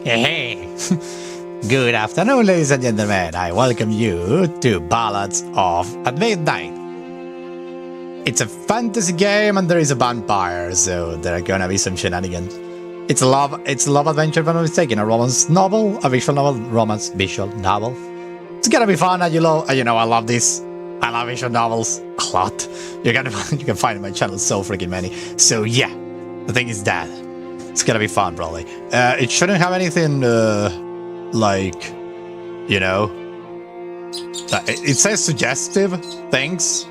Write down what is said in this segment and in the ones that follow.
Hey, good afternoon, ladies and gentlemen. I welcome you to Ballads of at Midnight. It's a fantasy game and there is a vampire, so there are gonna be some shenanigans. It's a love adventure, if I'm not mistaken, a romance novel, a visual novel, romance visual novel. It's gonna be fun, and you know, I love this. I love visual novels a lot. You can find on my channel so freaking many. So yeah, the thing is that it's gonna be fun, probably. It shouldn't have anything like, you know, it says suggestive things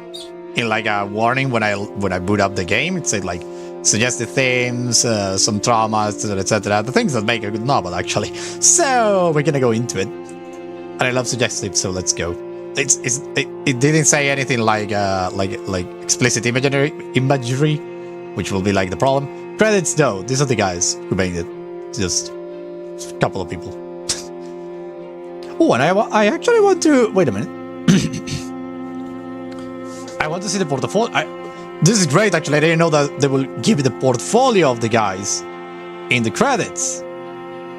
in like a warning when I boot up the game. It said like suggestive themes, some traumas, etc. The things that make a good novel, actually. So we're gonna go into it, and I love suggestive, so let's go. It didn't say anything like explicit imagery, which will be like the problem. Credits though, these are the guys who made it. Just a couple of people. Oh, and I actually want to wait a minute. I want to see the portfolio. This is great, actually. I didn't know that they will give you the portfolio of the guys in the credits.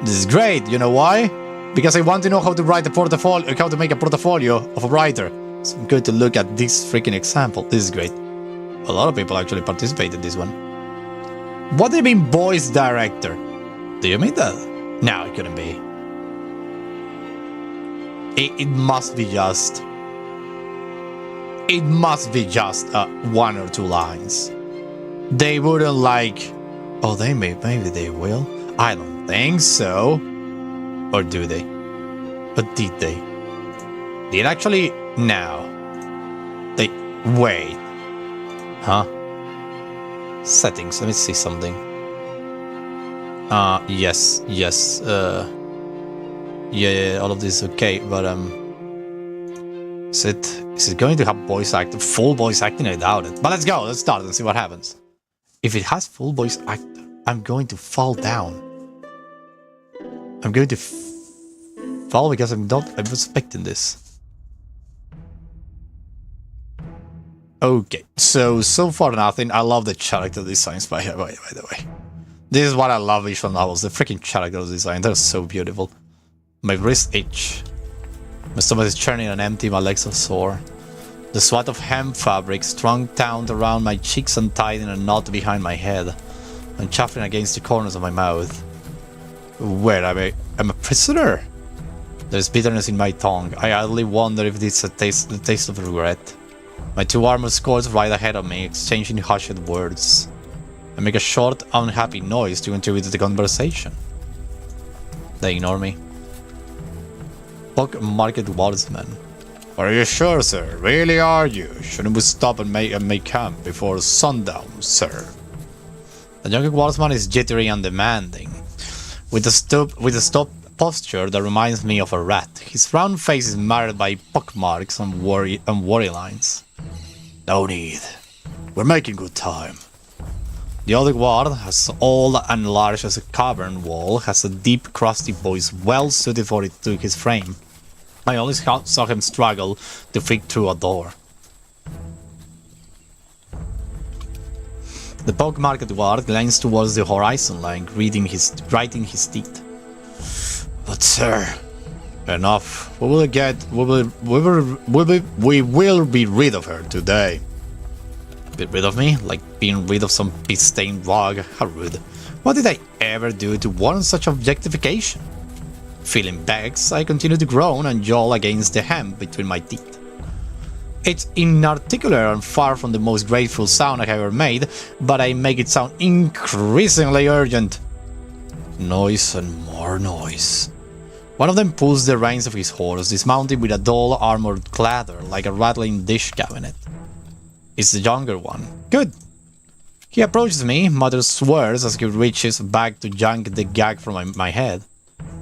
This is great. You know why? Because I want to know how to write a portfolio, how to make a portfolio of a writer. So I'm going to look at this freaking example. This is great. A lot of people actually participated in this one. What do you mean voice director? Do you mean that? No, it couldn't be. It must be just... It must be just one or two lines. They wouldn't like... Oh, maybe they will. I don't think so. Or do they? But did they? Did actually? No. They... Wait. Huh? Settings. Let me see something. Yes. Yeah, all of this is okay, but is it going to have voice acting, full voice acting? I doubt it. But let's go. Let's start and see what happens. If it has full voice actor, I'm going to fall down. I'm going to fall because I'm expecting this. Okay, so far nothing. I love the character designs, by the way. This is what I love visual novels. The freaking character design. They're so beautiful. My wrist itch. My stomach is churning and empty. My legs are sore. The sweat of hemp fabric strung down around my cheeks and tied in a knot behind my head. I'm chafing against the corners of my mouth. Where am I? I'm a prisoner. There's bitterness in my tongue. I idly wonder if this is the taste of regret. My two armored squads right ahead of me, exchanging hushed words. I make a short, unhappy noise to contribute to the conversation. They ignore me. Pock Market Wardsman. Are you sure, sir? Really are you? Shouldn't we stop and make camp before sundown, sir? The younger Wardsman is jittery and demanding, with a stoop posture that reminds me of a rat. His round face is marred by pockmarks and worry lines. No need. We're making good time. The other guard, as old and large as a cavern wall, has a deep, crusty voice well suited for it to his frame. I only saw him struggle to fit through a door. The pockmarked guard glanced towards the horizon line, grinding his teeth. But sir, enough. We will be rid of her today. Be rid of me? Like being rid of some pea-stained rug? How rude. What did I ever do to warrant such objectification? Feeling vexed, I continue to groan and yawl against the hem between my teeth. It's inarticulate and far from the most grateful sound I have ever made, but I make it sound increasingly urgent. Noise and more noise. One of them pulls the reins of his horse, dismounting with a dull armored clatter like a rattling dish cabinet. It's the younger one. Good. He approaches me, mutters swears as he reaches back to yank the gag from my head.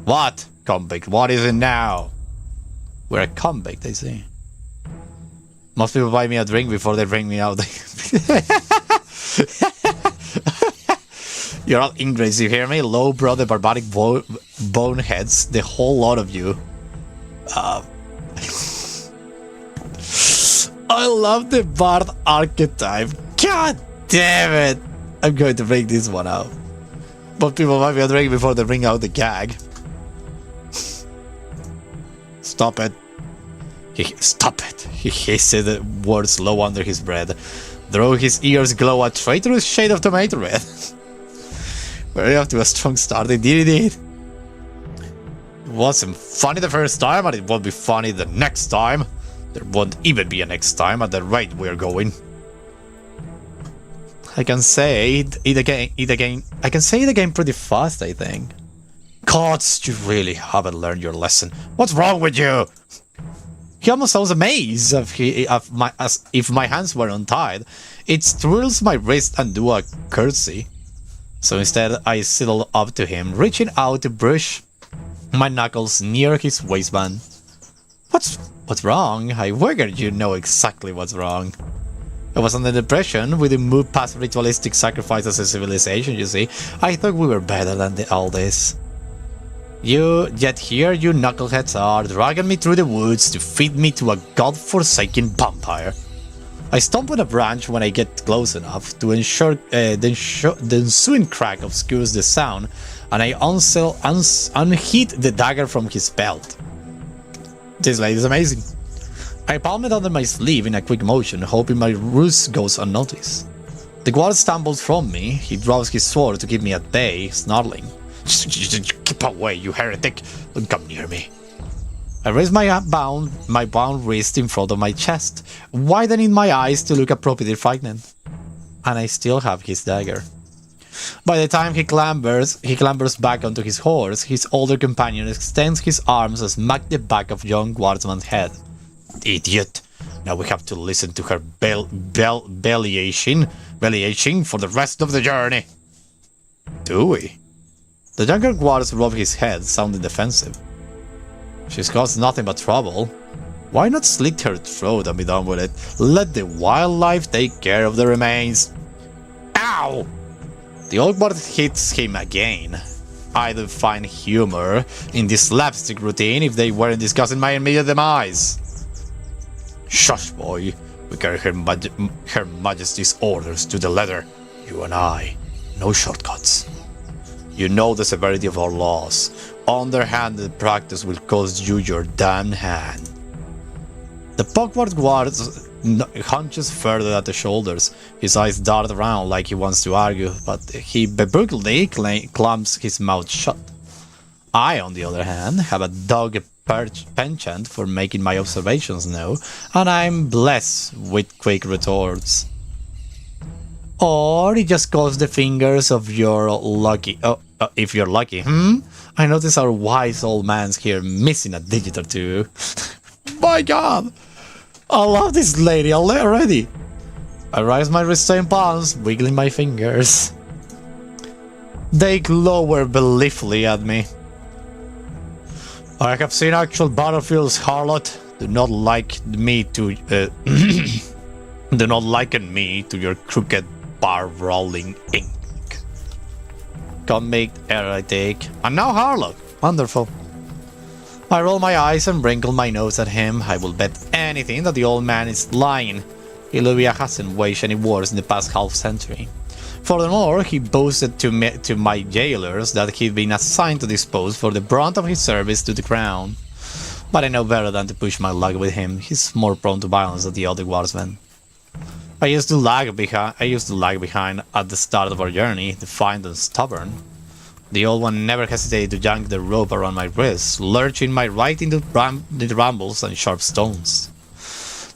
What, convict? What is it now? We're a convict, I see. Most people buy me a drink before they bring me out. You're all ingrates, you hear me? Low bro, the barbaric boneheads, the whole lot of you. I love the bard archetype. God damn it! I'm going to bring this one out. But people buy me a drink before they bring out the gag. stop it. Stop it. He hissed the words low under his breath. Though his ears glow a traitorous shade of tomato red. We're off to a strong start indeed. It wasn't funny the first time, and it won't be funny the next time. There won't even be a next time at the rate we're going. I can say it again. I can say it again pretty fast, I think. Gods, you really haven't learned your lesson. What's wrong with you? He almost sounds amazed as if my hands were untied. It thrills my wrist and do a curtsy. So instead, I sidle up to him, reaching out to brush my knuckles near his waistband. What's wrong? I figured you know exactly what's wrong. I was under the impression we didn't move past ritualistic sacrifice as a civilization, you see. I thought we were better than all this. Yet here you knuckleheads are, dragging me through the woods to feed me to a god-forsaken vampire. I stomp on a branch when I get close enough to ensure the ensuing crack obscures the sound, and I unheat the dagger from his belt. This lady is amazing. I palm it under my sleeve in a quick motion, hoping my ruse goes unnoticed. The guard stumbles from me. He draws his sword to keep me at bay, snarling. Keep away, you heretic! Don't come near me. I raise my bound wrist in front of my chest, widening my eyes to look appropriately frightened. And I still have his dagger. By the time he clambers back onto his horse, his older companion extends his arms and smacks the back of young guardsman's head. Idiot! Now we have to listen to her bellyaching for the rest of the journey. Do we? The younger guards rub his head, sounding defensive. She's caused nothing but trouble. Why not slit her throat and be done with it? Let the wildlife take care of the remains. Ow! The old guard hits him again. I don't find humor in this slapstick routine if they weren't discussing my immediate demise. Shush, boy. We carry Her Majesty's orders to the letter. You and I. No shortcuts. You know the severity of our laws. Underhanded practice will cost you your damned hand. The backward guard hunches further at the shoulders. His eyes dart around like he wants to argue, but he bebrookedly clamps his mouth shut. I, on the other hand, have a dog penchant for making my observations known, and I'm blessed with quick retorts. Or it just calls the fingers of your lucky... if you're lucky, I notice our wise old man's here missing a digit or two. My god! I love this lady already! I raise my restrained palms, wiggling my fingers. They glower believingly at me. I have seen actual battlefields, harlot. Do not liken me to your crooked bar-rolling ink. Comic, heretic, and now harlot. Wonderful. I roll my eyes and wrinkle my nose at him. I will bet anything that the old man is lying. Illuvia hasn't waged any wars in the past half-century. Furthermore, he boasted to my jailers that he'd been assigned to dispose for the brunt of his service to the crown. But I know better than to push my luck with him. He's more prone to violence than the other guardsmen. I used to lag behind at the start of our journey, defiant and stubborn. The old one never hesitated to yank the rope around my wrists, lurching my right into brambles and sharp stones.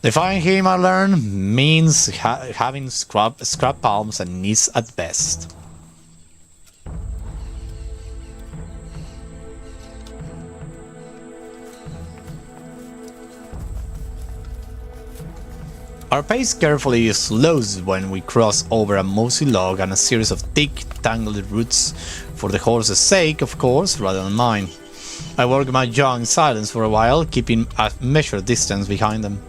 Defying him, I learned, means having scrap palms and knees at best. Our pace carefully slows when we cross over a mossy log and a series of thick, tangled roots, for the horse's sake, of course, rather than mine. I work my jaw in silence for a while, keeping a measured distance behind them.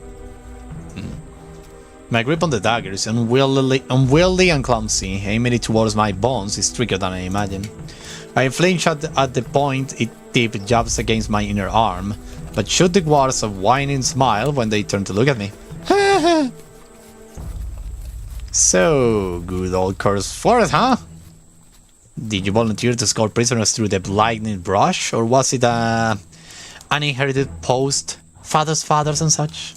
My grip on the dagger is unwieldy and clumsy. Aiming it towards my bones is trickier than I imagined. I flinch at the point it tip jabs against my inner arm, but shoot the guards a whining smile when they turn to look at me. So, good old cursed forest, huh? Did you volunteer to escort prisoners through the blinding brush, or was it a uninherited post, fathers and such.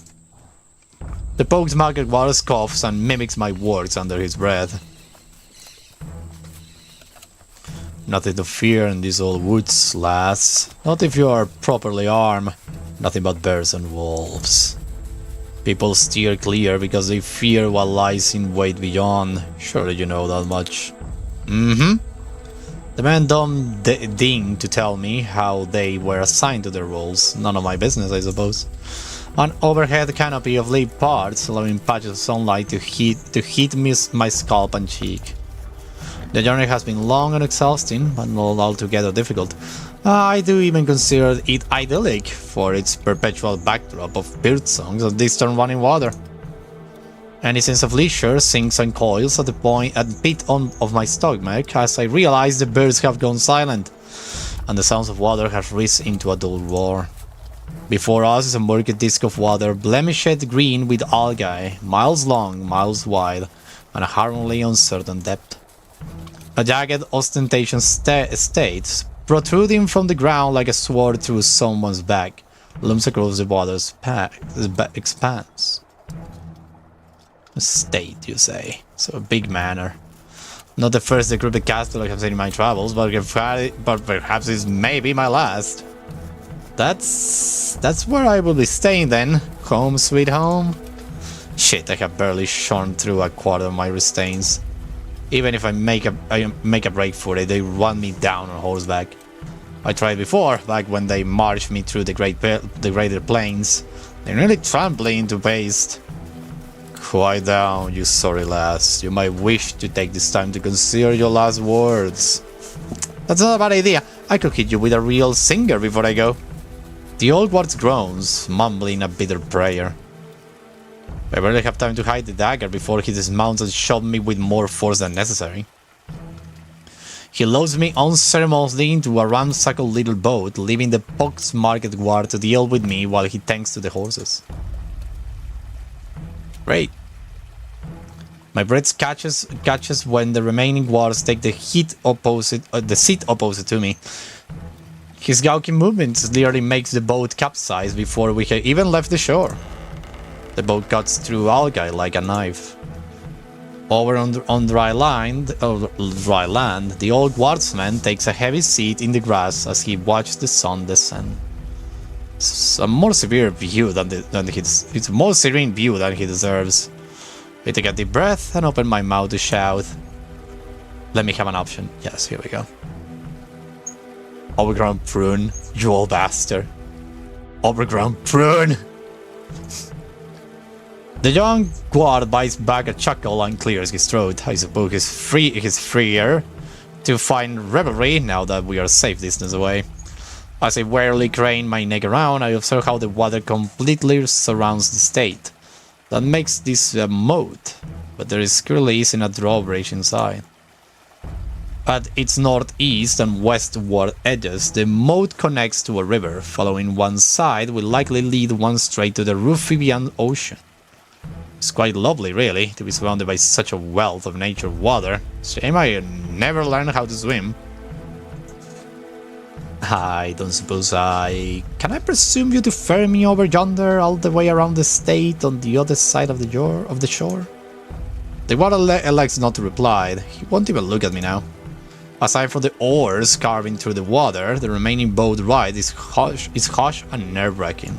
The poke's market water coughs and mimics my words under his breath. Nothing to fear in these old woods, lass. Not if you are properly armed. Nothing but bears and wolves. People steer clear because they fear what lies in wait beyond. Surely you know that much. The man don't ding to tell me how they were assigned to their roles. None of my business, I suppose. An overhead canopy of leaf parts, allowing patches of sunlight to hit my scalp and cheek. The journey has been long and exhausting, but not altogether difficult. I do even consider it idyllic for its perpetual backdrop of birdsongs and distant running water. Any sense of leisure sinks and coils at the pit of my stomach as I realize the birds have gone silent, and the sounds of water have risen into a dull roar. Before us is a murky disk of water, blemished green with algae, miles long, miles wide, and a harmlessly uncertain depth. A jagged, ostentatious state, protruding from the ground like a sword through someone's back, looms across the water's expanse. A state, you say? So a big manor. Not the first decrepit castle I have seen in my travels, but perhaps it's maybe my last. That's where I will be staying then. Home sweet home. Shit, I have barely shone through a quarter of my restraints. Even if I make a break for it, they run me down on horseback. I tried before, back when they marched me through the greater plains. They nearly trampled me into paste. Quiet down, you sorry lass. You might wish to take this time to consider your last words. That's not a bad idea. I could hit you with a real singer before I go. The old ward groans, mumbling a bitter prayer. I barely have time to hide the dagger before he dismounts and shoves me with more force than necessary. He loads me unceremoniously into a ramshackle little boat, leaving the pox-marked guard to deal with me while he tends to the horses. Great. My breath catches when the remaining guards take the seat opposite to me. His gawky movements nearly makes the boat capsize before we have even left the shore. The boat cuts through algae like a knife. Over on dry land, the old guardsman takes a heavy seat in the grass as he watches the sun descend. It's a more severe view it's a more serene view than he deserves. I take a deep breath and open my mouth to shout. Let me have an option. Yes, here we go. Overgrown prune, you old bastard. Overgrown prune! The young guard bites back a chuckle and clears his throat. I suppose he's freer to find revelry now that we are safe distance away. As I warily crane my neck around, I observe how the water completely surrounds the state. That makes this a moat, but there clearly isn't a drawbridge inside. At its northeast and westward edges, the moat connects to a river. Following one side will likely lead one straight to the Rufibian Ocean. It's quite lovely, really, to be surrounded by such a wealth of nature water. Shame I never learned how to swim. I don't suppose Can I presume you to ferry me over yonder, all the way around the state, on the other side of the shore? The water elects not to reply. He won't even look at me now. Aside from the oars carving through the water, the remaining boat ride is harsh and nerve-wracking.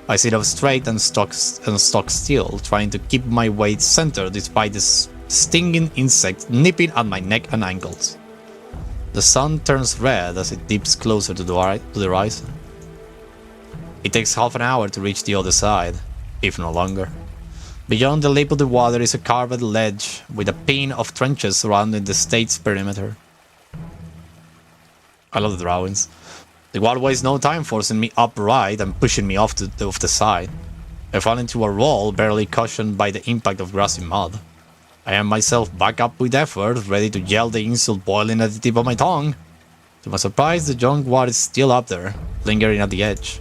I sit up straight and stock still, trying to keep my weight centered despite the stinging insect nipping at my neck and ankles. The sun turns red as it dips closer to the horizon. It takes half an hour to reach the other side, if no longer. Beyond the lip of the water is a carved ledge with a pin of trenches surrounding the state's perimeter. I love the drawings. The guard wastes no time forcing me upright and pushing me off the side. I fall into a roll, barely cushioned by the impact of grassy mud. I am myself back up with effort, ready to yell the insult boiling at the tip of my tongue. To my surprise, the young guard is still up there, lingering at the edge.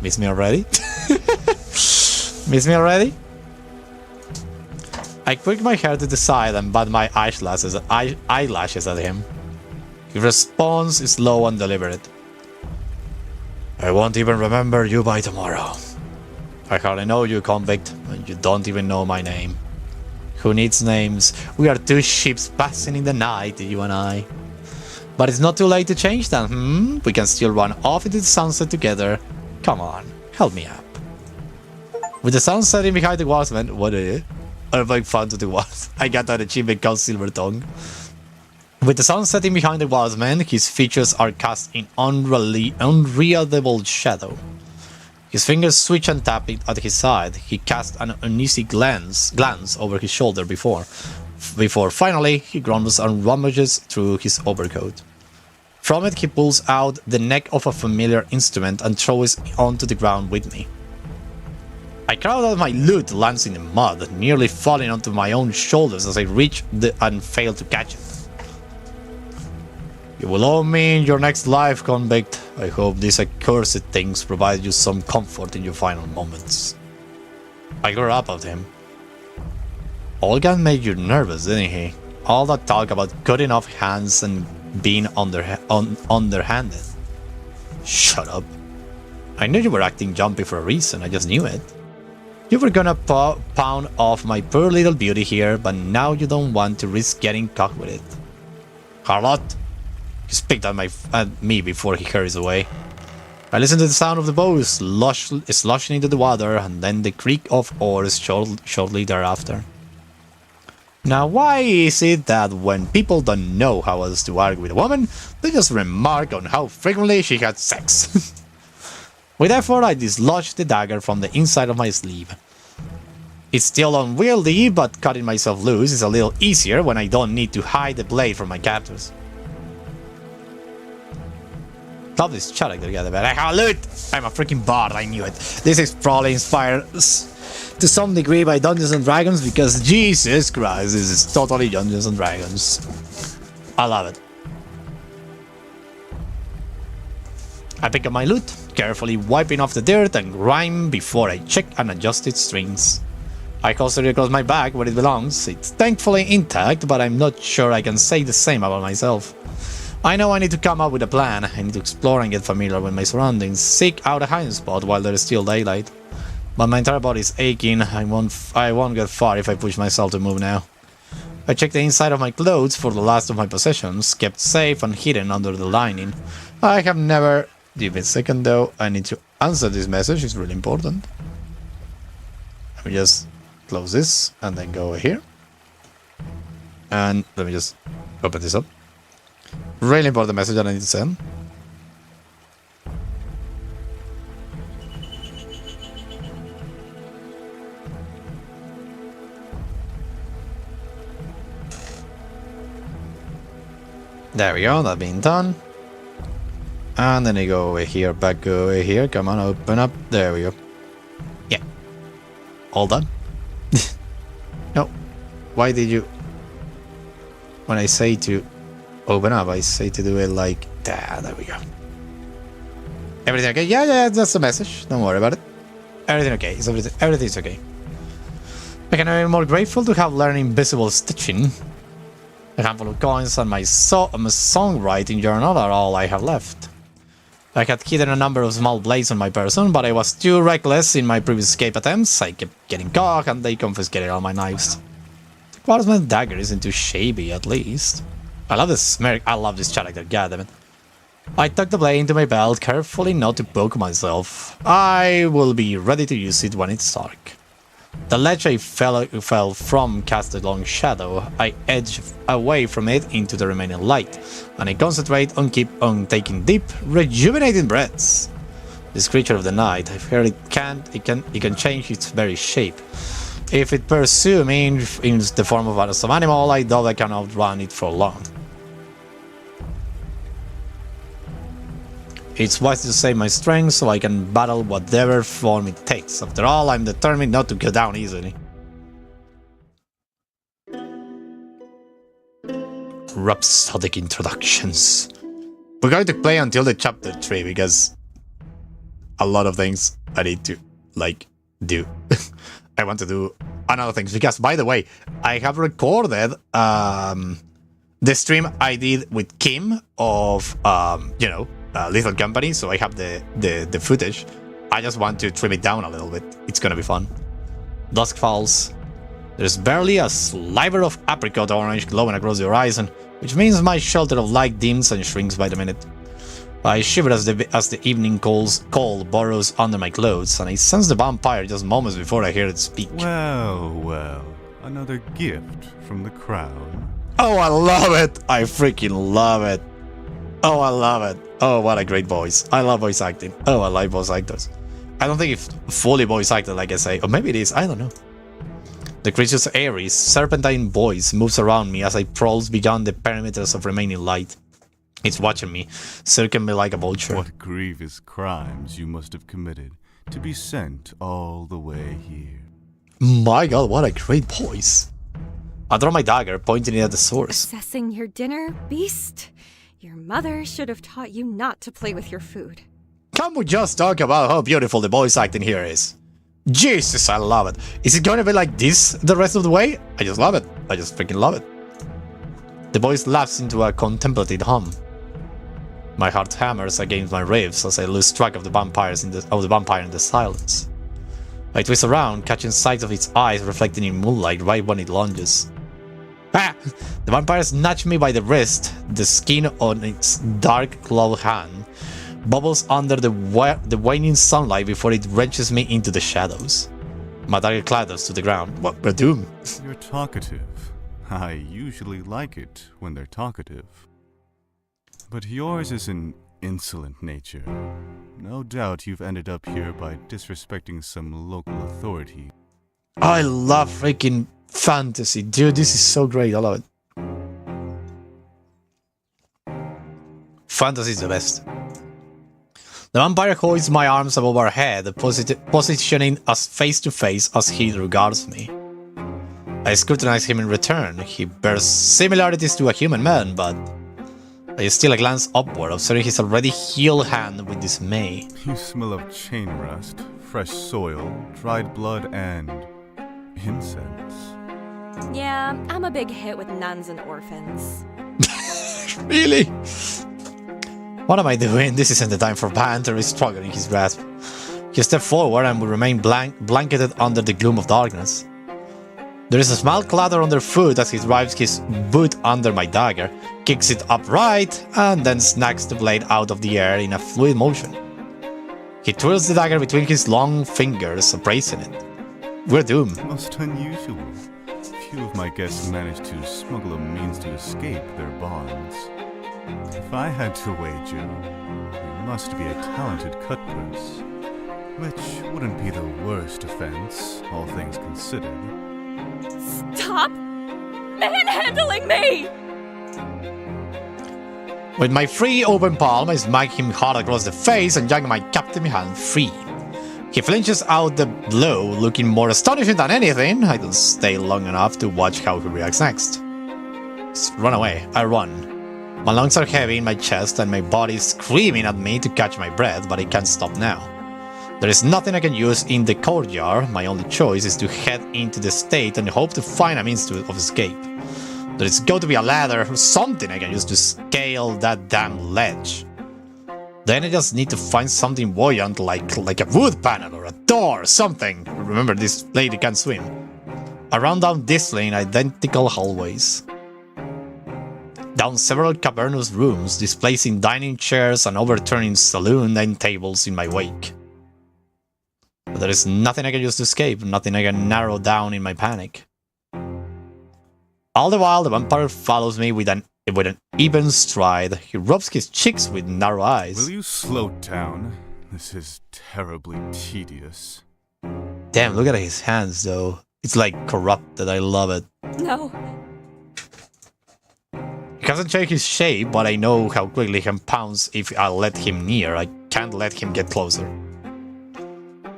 Miss me already? Miss me already? I quick my hair to the side and bat my eyelashes at him. His response is slow and deliberate. I won't even remember you by tomorrow. I hardly know you, convict, and you don't even know my name. Who needs names? We are two ships passing in the night, you and I. But it's not too late to change that, We can still run off into the sunset together. Come on, help me up. With the sun setting behind the walls, man, what are you? I'm making fun to the walls. I got that achievement called Silver Tongue. With the sun setting behind the walls, man, his features are cast in unreadable shadow. His fingers switch and tap at his side. He casts an uneasy glance over his shoulder before finally he grumbles and rummages through his overcoat. From it he pulls out the neck of a familiar instrument and throws it onto the ground with me. I crowd out my loot lands in the mud, nearly falling onto my own shoulders as I reach and fail to catch it. You will owe me in your next life, convict. I hope these accursed things provide you some comfort in your final moments. I glare up at him. Olgan made you nervous, didn't he? All that talk about cutting off hands and being underhanded. Shut up. I knew you were acting jumpy for a reason, I just knew it. You were gonna pound off my poor little beauty here, but now you don't want to risk getting caught with it. Harlot! He spit at me before he hurries away. I listen to the sound of the boat sloshing into the water and then the creak of oars shortly thereafter. Now, why is it that when people don't know how else to argue with a woman, they just remark on how frequently she had sex? With effort, I dislodge the dagger from the inside of my sleeve. It's still unwieldy, but cutting myself loose is a little easier when I don't need to hide the blade from my captors. Love this character together, but I have loot! I'm a freaking bard, I knew it. This is probably inspired to some degree by Dungeons and Dragons because Jesus Christ, this is totally Dungeons and Dragons. I love it. I pick up my loot, carefully wiping off the dirt and grime before I check and adjust its strings. I holster it across my back where it belongs. It's thankfully intact, but I'm not sure I can say the same about myself. I know I need to come up with a plan. I need to explore and get familiar with my surroundings, seek out a hiding spot while there is still daylight. But my entire body is aching. I won't get far if I push myself to move now. I check the inside of my clothes for the last of my possessions, kept safe and hidden under the lining. I have never... Give me a second though, I need to answer this message, it's really important. Let me just close this and then go over here. And let me just open this up. Really important message that I need to send. There we go, that being done. And then I go over here, back over here. Come on, open up. There we go. Yeah. All done. No. Why did you... When I say to open up, I say to do it like that. There we go. Everything okay? Yeah, that's the message. Don't worry about it. Everything okay. Everything's okay. I can be more grateful to have learned invisible stitching. A handful of coins and my songwriting journal are all I have left. I had hidden a number of small blades on my person, but I was too reckless in my previous escape attempts. I kept getting caught and they confiscated all my knives. The Quartzman dagger isn't too shabby, at least. I love this smirk. I love this character, goddammit. I tuck the blade into my belt, carefully not to poke myself. I will be ready to use it when it's dark. The ledge I fell from cast a long shadow. I edge away from it into the remaining light, and I concentrate on taking deep, rejuvenating breaths. This creature of the night, I've heard it can change its very shape. If it pursues me in the form of some animal, I doubt I can outrun it for long. It's wise to save my strength so I can battle whatever form it takes. After all, I'm determined not to go down easily. Rhapsodic introductions. We're going to play until the chapter 3 because a lot of things I need to, do. I want to do another thing. Because, by the way, I have recorded the stream I did with Kim of, Lethal Company, so I have the footage. I just want to trim it down a little bit. It's gonna be fun. Dusk falls. There's barely a sliver of apricot orange glowing across the horizon, which means my shelter of light dims and shrinks by the minute. I shiver as the evening cold burrows under my clothes, and I sense the vampire just moments before I hear it speak. Well, another gift from the crown. Oh, I love it! I freaking love it! Oh, I love it! Oh, what a great voice. I love voice acting. Oh, I like voice actors. I don't think it's fully voice acted, like I say. Or maybe it is, I don't know. The creature's airy, serpentine voice moves around me as I prowls beyond the perimeters of remaining light. It's watching me, circling me like a vulture. What grievous crimes you must have committed to be sent all the way here. My god, what a great voice. I draw my dagger, pointing it at the source. Assessing your dinner, beast? Your mother should have taught you not to play with your food. Can we just talk about how beautiful the voice acting here is? Jesus, I love it. Is it going to be like this the rest of the way? I just love it. I just freaking love it. The voice laughs into a contemplative hum. My heart hammers against my ribs as I lose track of the vampire in the silence. I twist around, catching sight of its eyes reflecting in moonlight right when it lunges. Ah! The vampire snatched me by the wrist. The skin on its dark clawed hand bubbles under the waning sunlight before it wrenches me into the shadows. My dagger clatters to the ground. What, we're doomed. You're talkative. I usually like it when they're talkative. But yours is an insolent nature. No doubt you've ended up here by disrespecting some local authority. I love freaking fantasy. Dude, this is so great. I love it. Fantasy is the best. The vampire hoists my arms above our head, positioning us face to face as he regards me. I scrutinize him in return. He bears similarities to a human man, but I steal a glance upward, observing his already healed hand with dismay. You smell of chain rust, fresh soil, dried blood, and incense. Yeah, I'm a big hit with nuns and orphans. Really? What am I doing? This isn't the time for banter. He's struggling in his grasp. He steps forward and will remain blanketed under the gloom of darkness. There is a small clatter underfoot as he drives his boot under my dagger, kicks it upright, and then snacks the blade out of the air in a fluid motion. He twirls the dagger between his long fingers, appraising it. We're doomed. Most unusual. Few of my guests manage to smuggle a means to escape their bonds. If I had to wager, you must be a talented cutpurse, which wouldn't be the worst offense, all things considered. Stop manhandling me! With my free open palm, I smack him hard across the face and yank my captive hand free. He flinches out the blow, looking more astonishing than anything. I don't stay long enough to watch how he reacts next. Run away. I run. My lungs are heavy in my chest and my body is screaming at me to catch my breath, but I can't stop now. There is nothing I can use in the courtyard. My only choice is to head into the estate and hope to find a means of escape. There is got to be a ladder or something I can use to scale that damn ledge. Then I just need to find something buoyant like a wood panel or a door or something. Remember, this lady can't swim. I run down this lane identical hallways. Down several cavernous rooms, displacing dining chairs and overturning saloon end tables in my wake. But there is nothing I can use to escape, nothing I can narrow down in my panic. All the while, the vampire follows me with an even stride. He rubs his cheeks with narrow eyes. Will you slow down? This is terribly tedious. Damn, look at his hands, though. It's like corrupted. I love it. No. He hasn't changed his shape, but I know how quickly he can pounce if I let him near. I can't let him get closer.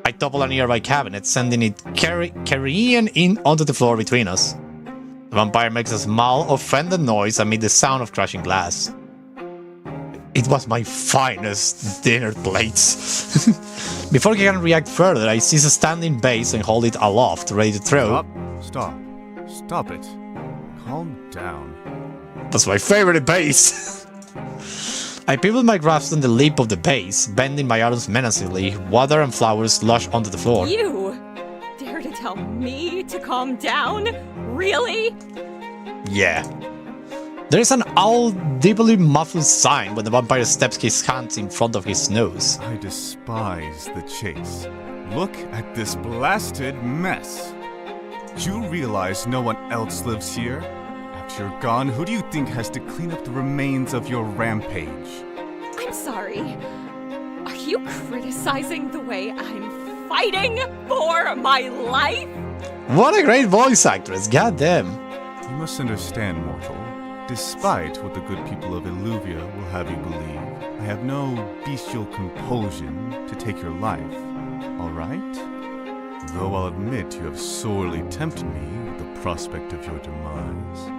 I topple a nearby cabinet, sending it carrying in onto the floor between us. The vampire makes a small, offended noise amid the sound of crashing glass. It was my finest dinner plates. Before he can react further, I seize a standing base and hold it aloft, ready to throw. Stop. Stop. Stop it. Calm down. That's my favorite base. I pivot my grasp on the lip of the base, bending my arms menacingly. Water and flowers slush onto the floor. You dare to tell me to calm down? Really? Yeah. There is an audibly muffled sign when the vampire steps his hands in front of his nose. I despise the chase. Look at this blasted mess. Do you realize no one else lives here? After you're gone, who do you think has to clean up the remains of your rampage? I'm sorry. Are you criticizing the way I'm fighting for my life? What a great voice actress, goddamn. You must understand, mortal. Despite what the good people of Illuvia will have you believe, I have no bestial compulsion to take your life, alright? Though I'll admit you have sorely tempted me with the prospect of your demise,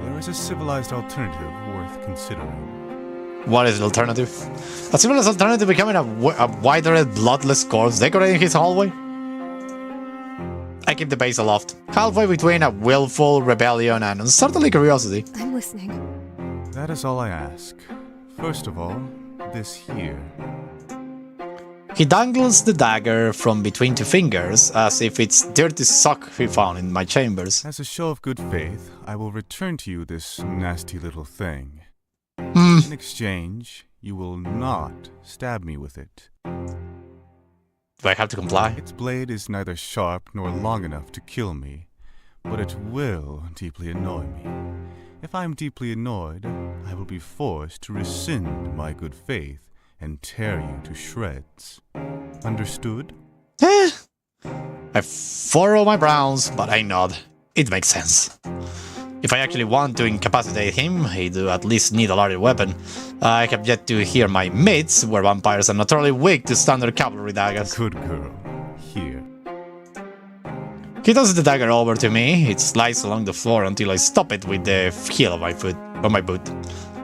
there is a civilized alternative worth considering. What is the alternative? A civilized alternative becoming a white-red, bloodless corpse decorating his hallway? I keep the base aloft, halfway between a willful rebellion and uncertainly curiosity. I'm listening. That is all I ask. First of all, this here. He dangles the dagger from between two fingers, as if it's dirty sock he found in my chambers. As a show of good faith, I will return to you this nasty little thing. Hmm. In exchange, you will not stab me with it. Do I have to comply? Its blade is neither sharp nor long enough to kill me, but it will deeply annoy me. If I am deeply annoyed, I will be forced to rescind my good faith and tear you to shreds. Understood? I furrow my brows, but I nod. It makes sense. If I actually want to incapacitate him, he do at least need a larger weapon. I have yet to hear my mates, where vampires are notoriously weak to standard cavalry daggers. Good girl. Here. He tosses the dagger over to me. It slides along the floor until I stop it with the heel of my foot, or my boot.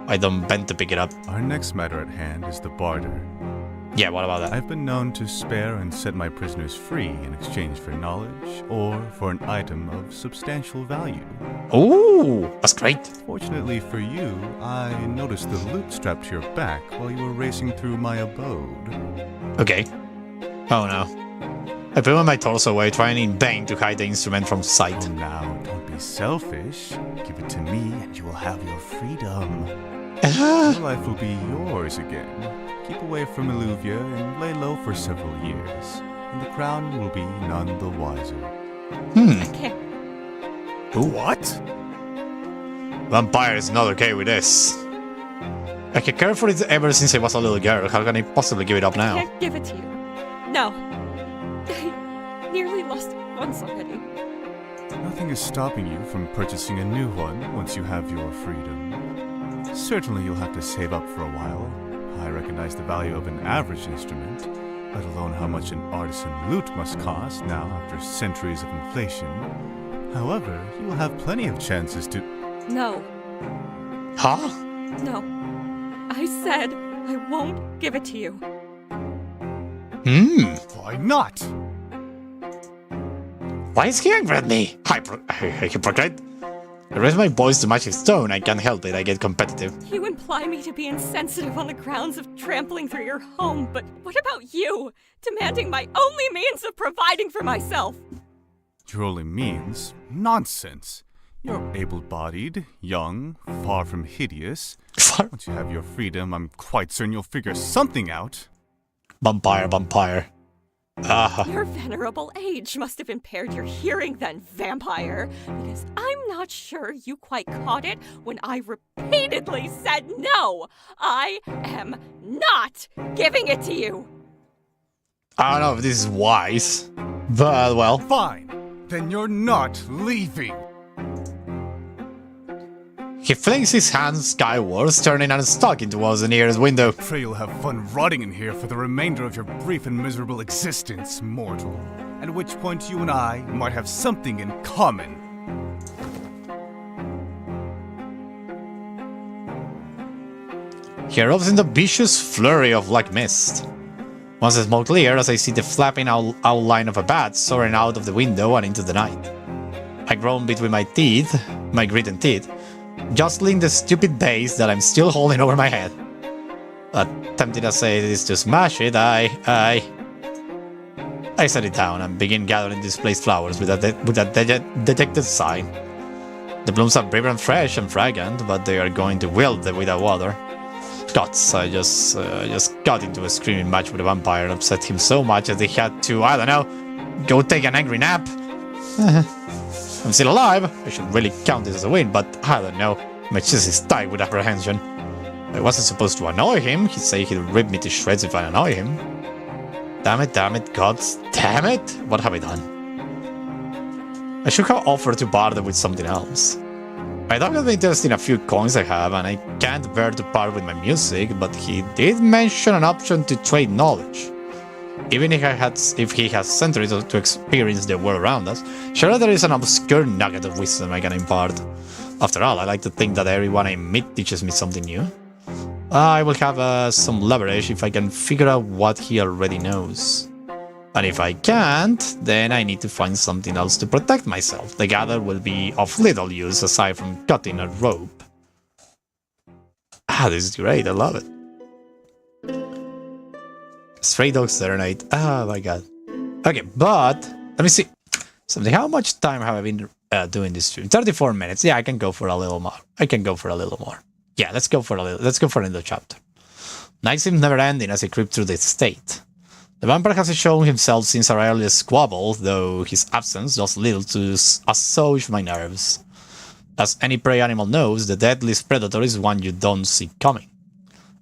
I don't bend to pick it up. Our next matter at hand is the barter. Yeah, what about that? I've been known to spare and set my prisoners free in exchange for knowledge or for an item of substantial value. Ooh, that's great. Fortunately for you, I noticed the loot strapped to your back while you were racing through my abode. Okay. Oh no. I put my torso away, trying in vain to hide the instrument from sight. Oh, now, don't be selfish. Give it to me and you will have your freedom. Your life will be yours again. Keep away from Illuvia and lay low for several years, and the crown will be none the wiser. Okay. What? Vampire is not okay with this. I have cared for it ever since I was a little girl. How can I possibly give it up now? Can't give it to you. No. I nearly lost it once already. Nothing is stopping you from purchasing a new one once you have your freedom. Certainly you'll have to save up for a while. I recognize the value of an average instrument, let alone how much an artisan lute must cost now after centuries of inflation. However, you will have plenty of chances to... No. Huh? No. I said I won't give it to you. Why not? Why is he angry at me? Hypocrite. I raise my voice to match his tone. I can't help it. I get competitive. You imply me to be insensitive on the grounds of trampling through your home, but what about you? Demanding my only means of providing for myself. Your only means? Nonsense. You're able-bodied, young, far from hideous. Once you have your freedom, I'm quite certain you'll figure something out. Vampire. Your venerable age must have impaired your hearing then, vampire, because I'm not sure you quite caught it when I repeatedly said no. I am not giving it to you. I don't know if this is wise, but well. Fine. Then you're not leaving. He flings his hands skywards, turning and stalking towards the nearest window. Pray you'll have fun rotting in here for the remainder of your brief and miserable existence, mortal. At which point you and I might have something in common. He erupts in the vicious flurry of black mist. Once the smoke clears, I see the flapping outline of a bat soaring out of the window and into the night. I groan between my teeth, my gritting teeth, jostling the stupid base that I'm still holding over my head. Attempting to say this to smash it, I set it down and begin gathering displaced flowers with a dejected sigh. The blooms are vibrant, fresh, and fragrant, but they are going to wilt without water. Guts, I just got into a screaming match with the vampire and upset him so much that he had to, I don't know, go take an angry nap. I'm still alive. I should really count this as a win, but I don't know. My chest is tight with apprehension. I wasn't supposed to annoy him. He'd say he'd rip me to shreds if I annoy him. Damn it, gods, damn it! What have I done? I should have offered to barter with something else. I don't have interest in a few coins I have, and I can't bear to part with my music, but he did mention an option to trade knowledge. Even if he has centuries to experience the world around us, sure there is an obscure nugget of wisdom I can impart. After all, I like to think that everyone I meet teaches me something new. I will have some leverage if I can figure out what he already knows. And if I can't, then I need to find something else to protect myself. The gather will be of little use aside from cutting a rope. This is great, I love it. Stray Dog Serenade. Oh my god. Okay, but let me see something. How much time have I been doing this stream? 34 minutes. Yeah, I can go for a little more. Yeah, let's go for another chapter. Night seems never ending as I creep through the estate. The vampire has shown himself since our earliest squabble, though his absence does little to assuage my nerves. As any prey animal knows, the deadliest predator is one you don't see coming.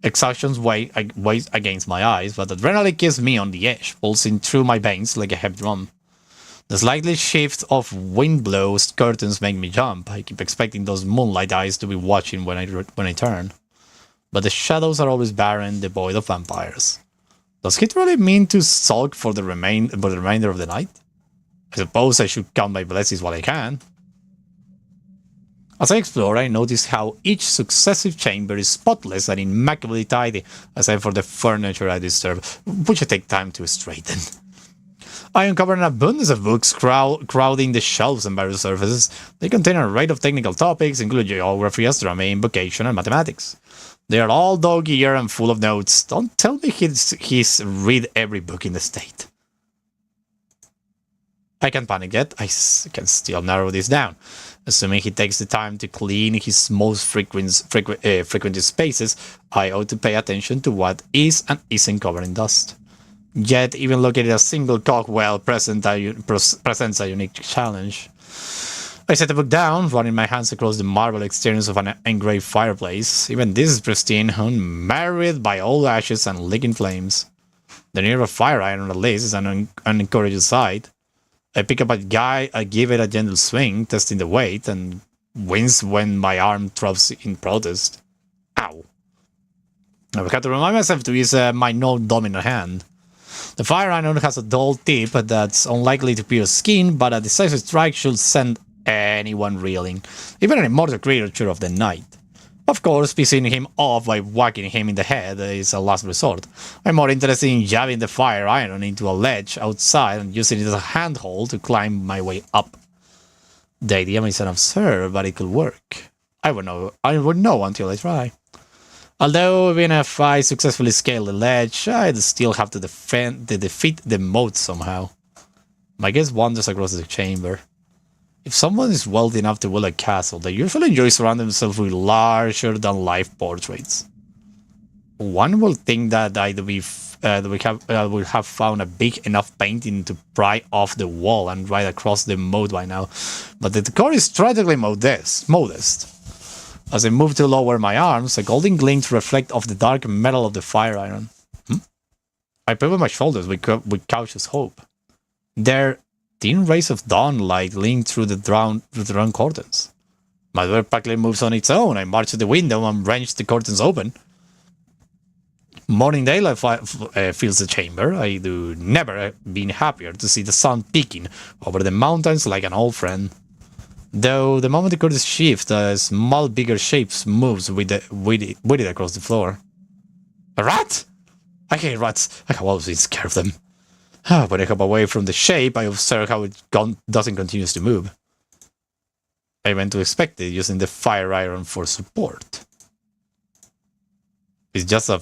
Exhaustion weighs against my eyes, but adrenaline keeps me on the edge, pulsing through my veins like a heavy drum. The slightly shift of wind-blows curtains make me jump. I keep expecting those moonlight eyes to be watching when I turn. But the shadows are always barren, devoid of vampires. Does he really mean to sulk for the remainder of the night? I suppose I should count my blessings while I can. As I explore, I notice how each successive chamber is spotless and immaculately tidy, aside for the furniture I disturb, which I take time to straighten. I uncover an abundance of books crowding the shelves and various surfaces. They contain an array of technical topics, including geography, astronomy, invocation, and mathematics. They are all dog-eared and full of notes. Don't tell me he's read every book in the state. I can't panic yet. I can still narrow this down. Assuming he takes the time to clean his most frequented spaces, I ought to pay attention to what is and isn't covered in dust. Yet, even locating a single cogwheel presents a unique challenge. I set the book down, running my hands across the marble exteriors of an engraved fireplace. Even this is pristine, unmarred by old ashes and licking flames. The near of fire iron, at least, is an encouraging sight. I pick up a guy, I give it a gentle swing, testing the weight, and wince when my arm throbs in protest. Ow. I've got to remind myself to use my non-dominant hand. The fire iron has a dull tip that's unlikely to pierce skin, but a decisive strike should send anyone reeling, even an immortal creature of the night. Of course, pissing him off by whacking him in the head is a last resort. I'm more interested in jabbing the fire iron into a ledge outside and using it as a handhold to climb my way up. The idea may sound absurd, but it could work. I would know until I try. Although, even if I successfully scale the ledge, I'd still have to defeat the moat somehow. My gaze wanders across the chamber. If someone is wealthy enough to build a castle, they usually enjoy surrounding themselves with larger-than-life portraits. One will think that I would have found a big enough painting to pry off the wall and right across the moat by now, but the decor is tragically modest. As I move to lower my arms, a golden glint reflects off the dark metal of the fire iron. I pivot my shoulders with cautious hope. There thin rays of dawnlight lean through the drawn curtains. My door practically moves on its own. I march to the window and wrench the curtains open. Morning daylight fills the chamber. I do never been happier to see the sun peeking over the mountains like an old friend. Though the moment the curtains shift, a small bigger shape moves with it across the floor. A rat! I hate rats. I have always been scared of them. When I hop away from the shape, I observe how it doesn't continue to move. I went to expect it, using the fire iron for support. It's just a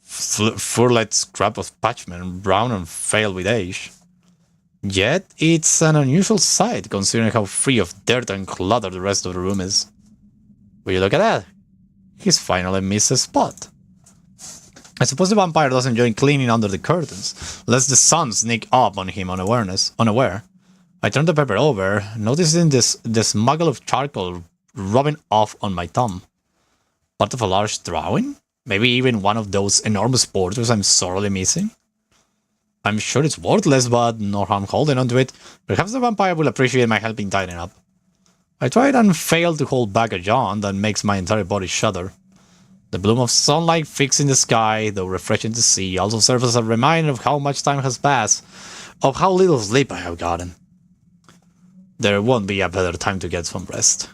furlet scrap of parchment, brown and failed with age. Yet, it's an unusual sight, considering how free of dirt and clutter the rest of the room is. Will you look at that? He's finally missed a spot. I suppose the vampire doesn't enjoy cleaning under the curtains, lest the sun sneak up on him unaware. I turn the paper over, noticing the smuggle of charcoal rubbing off on my thumb. Part of a large drawing? Maybe even one of those enormous portraits I'm sorely missing? I'm sure it's worthless, but no harm holding onto it. Perhaps the vampire will appreciate my helping tidying up. I tried and failed to hold back a yawn that makes my entire body shudder. The bloom of sunlight fixed in the sky, though refreshing to see, also serves as a reminder of how much time has passed, of how little sleep I have gotten. There won't be a better time to get some rest.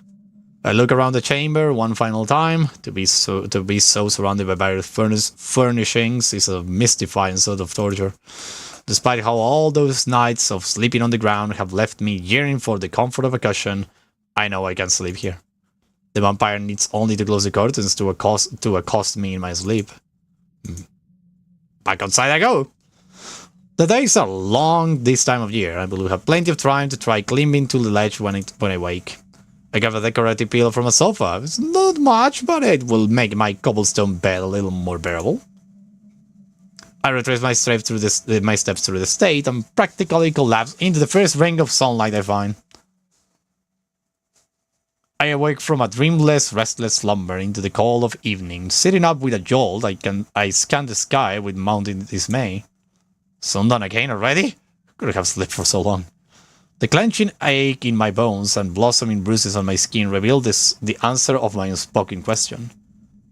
I look around the chamber one final time. To be so surrounded by various furnishings is a mystifying sort of torture. Despite how all those nights of sleeping on the ground have left me yearning for the comfort of a cushion, I know I can sleep here. The vampire needs only to close the curtains to accost me in my sleep. Back outside I go! The days are long this time of year. I will have plenty of time to try climbing to the ledge when I wake. I got a decorative pillow from a sofa. It's not much, but it will make my cobblestone bed a little more bearable. I retrace my steps through the estate and practically collapse into the first ring of sunlight I find. I awake from a dreamless, restless slumber into the cold of evening. Sitting up with a jolt, I scan the sky with mounting dismay. Sundown again already? Could have slept for so long. The clenching ache in my bones and blossoming bruises on my skin reveal the answer of my unspoken question.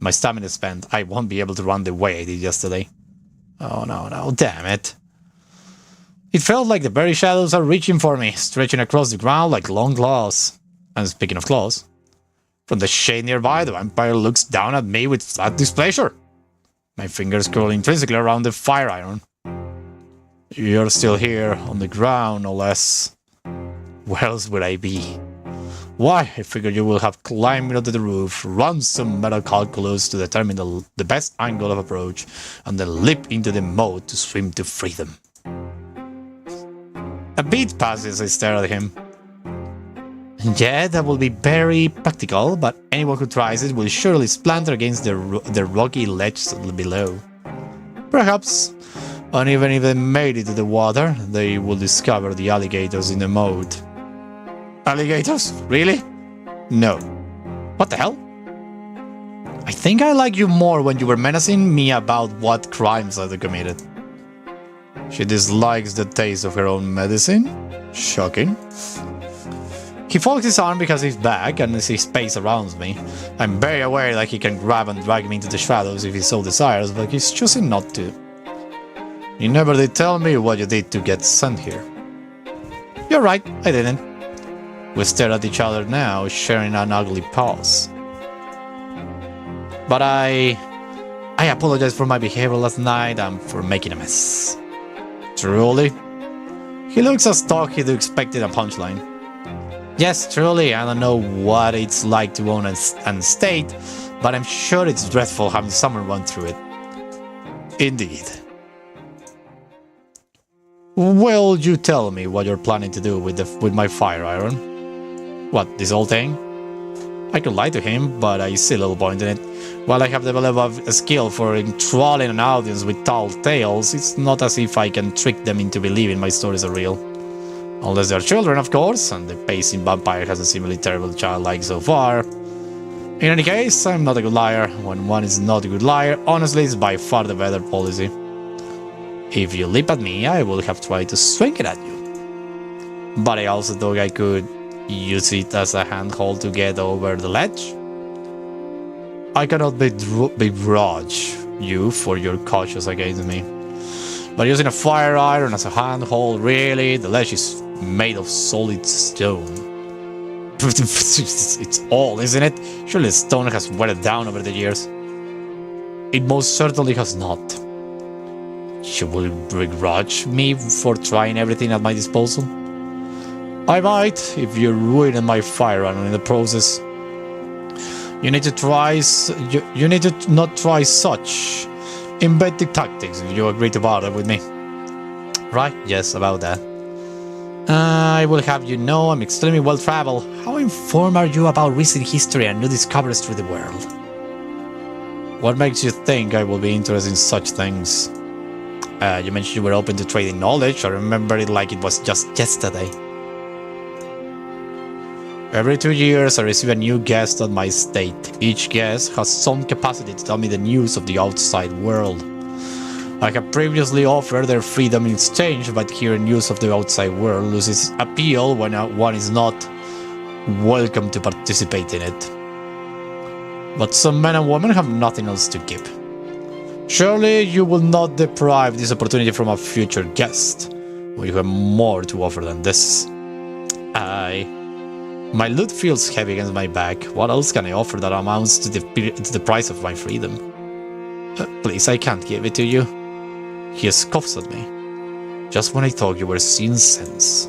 My stamina is spent. I won't be able to run the way I did yesterday. Oh no, damn it. It felt like the very shadows are reaching for me, stretching across the ground like long claws. And speaking of claws, from the shade nearby, the vampire looks down at me with flat displeasure. My fingers curl intrinsically around the fire iron. You're still here, on the ground, no less. Where else would I be? Why, I figured you will have climbed onto the roof, run some metal calculus to determine the best angle of approach, and then leap into the moat to swim to freedom. A beat passes, I stare at him. Yeah, that will be very practical, but anyone who tries it will surely splinter against the rocky ledge below. Perhaps, and even if they made it to the water, they will discover the alligators in the moat. Alligators? Really? No. What the hell? I think I liked you more when you were menacing me about what crimes I'd committed. She dislikes the taste of her own medicine? Shocking. He folds his arm because he's back and sees space around me. I'm very aware that he can grab and drag me into the shadows if he so desires, but he's choosing not to. You never did tell me what you did to get sent here. You're right, I didn't. We stare at each other now, sharing an ugly pause. But I apologize for my behavior last night and for making a mess. Truly? He looks as though he'd expected a punchline. Yes, truly, I don't know what it's like to own an estate, but I'm sure it's dreadful having someone run through it. Indeed. Will you tell me what you're planning to do with my fire iron? What, this whole thing? I could lie to him, but I see little point in it. While I have developed a skill for enthralling an audience with tall tales, it's not as if I can trick them into believing my stories are real. Unless they're children, of course, and the pacing vampire hasn't seemed really terrible childlike so far. In any case, I'm not a good liar. When one is not a good liar, honestly, it's by far the better policy. If you leap at me, I will have tried to swing it at you. But I also thought I could use it as a handhold to get over the ledge. I cannot begrudge you for your cautious against me. But using a fire iron as a handhold, really, the ledge is made of solid stone. It's all, isn't it? Surely stone has weathered down over the years. It most certainly has not. You will begrudge me for trying everything at my disposal? I might, if you ruin my fire run in the process. You need to try. You need to not try such inventive tactics if you agree to bother with me. Right? Yes, about that. I will have you know I'm extremely well traveled. How informed are you about recent history and new discoveries through the world? What makes you think I will be interested in such things? You mentioned you were open to trading knowledge. I remember it like it was just yesterday. Every 2 years, I receive a new guest on my estate. Each guest has some capacity to tell me the news of the outside world. I have previously offered their freedom in exchange, but hearing news of the outside world loses appeal when one is not welcome to participate in it. But some men and women have nothing else to give. Surely you will not deprive this opportunity from a future guest. We have more to offer than this. My loot feels heavy against my back. What else can I offer that amounts to the price of my freedom? Please, I can't give it to you. He scoffs at me. Just when I thought you were seeing sense.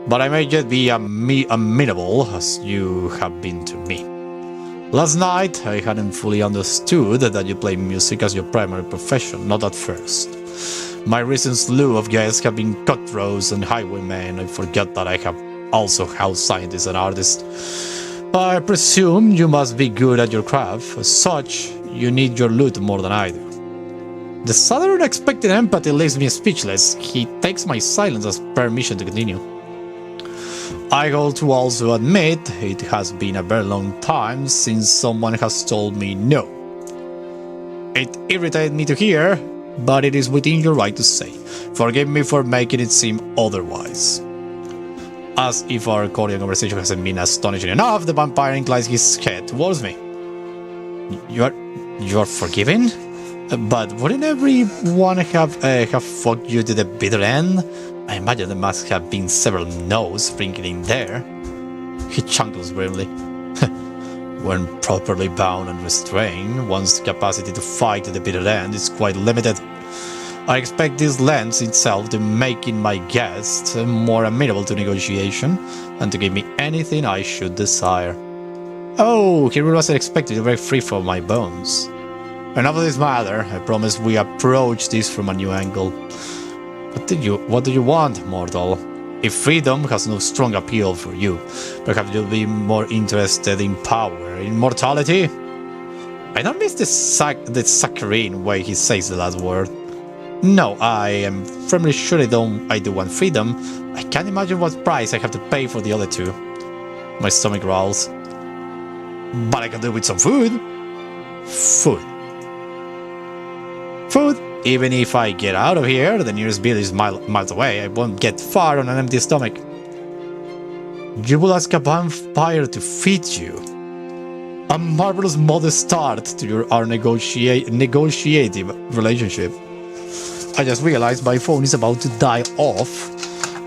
But I may yet be amenable as you have been to me. Last night, I hadn't fully understood that you play music as your primary profession, not at first. My recent slew of guests have been cutthroats and highwaymen. I forget that I have also house scientists and artists. I presume you must be good at your craft. As such, you need your loot more than I do. The sudden unexpected empathy leaves me speechless. He takes my silence as permission to continue. I got to also admit it has been a very long time since someone has told me no. It irritated me to hear, but it is within your right to say. Forgive me for making it seem otherwise. As if our cordial conversation hasn't been astonishing enough, the vampire inclines his head towards me. You are forgiven? But wouldn't everyone have fucked you to the bitter end? I imagine there must have been several no's sprinkled in there. He chuckles grimly. When properly bound and restrained, one's capacity to fight to the bitter end is quite limited. I expect this lends itself to making my guests more amenable to negotiation and to give me anything I should desire. Oh, he really wasn't expected to break free from my bones. Enough of this matter. I promise we approach this from a new angle. What do you want, mortal? If freedom has no strong appeal for you, perhaps you'll be more interested in power, immortality? I don't miss the saccharine way he says the last word. No, I am firmly sure I do want freedom. I can't imagine what price I have to pay for the other two. My stomach growls. But I can do with some food. Food. Even if I get out of here, the nearest village is miles away. I won't get far on an empty stomach. You will ask a vampire to feed you. A marvelous modest start to our negotiative relationship. I just realized my phone is about to die off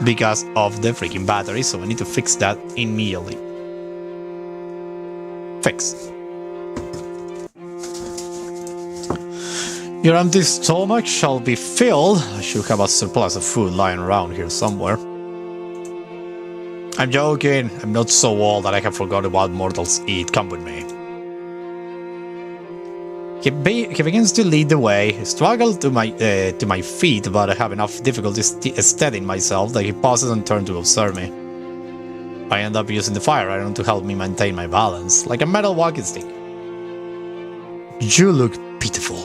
because of the freaking battery, so I need to fix that immediately. Fix. Your empty stomach shall be filled. I should have a surplus of food lying around here somewhere. I'm joking. I'm not so old that I have forgotten what mortals eat. Come with me. He begins to lead the way. I struggle to my feet, but I have enough difficulty steadying myself that he pauses and turns to observe me. I end up using the fire iron to help me maintain my balance, like a metal walking stick. You look pitiful.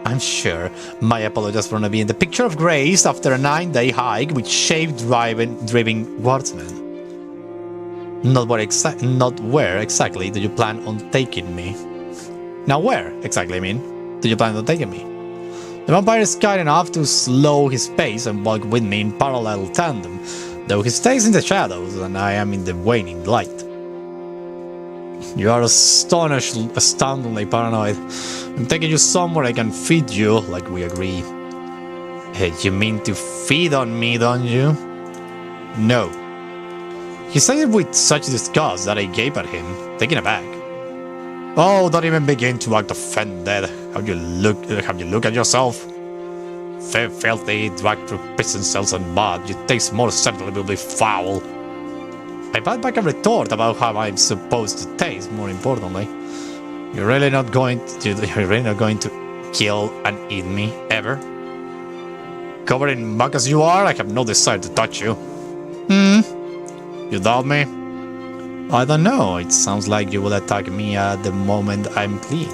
I'm sure my apologies for not being the picture of grace after a 9-day hike with shave-driving wardsmen. Not where exactly do you plan on taking me? Now where exactly, do you plan on taking me? The vampire is kind enough to slow his pace and walk with me in parallel tandem, though he stays in the shadows and I am in the waning light. You are astoundingly paranoid. I'm taking you somewhere I can feed you, like we agreed. Hey, you mean to feed on me, don't you? No. He said it with such disgust that I gaped at him, taken aback. Oh, don't even begin to act offended. Have you look at yourself? filthy, dragged through prison cells and mud. Your taste more certainly will be foul. I brought back a retort about how I'm supposed to taste, more importantly. You're really not going to kill and eat me, ever? Covered in muck as you are, I have no desire to touch you. You doubt me? I don't know, it sounds like you will attack me at the moment I'm clean.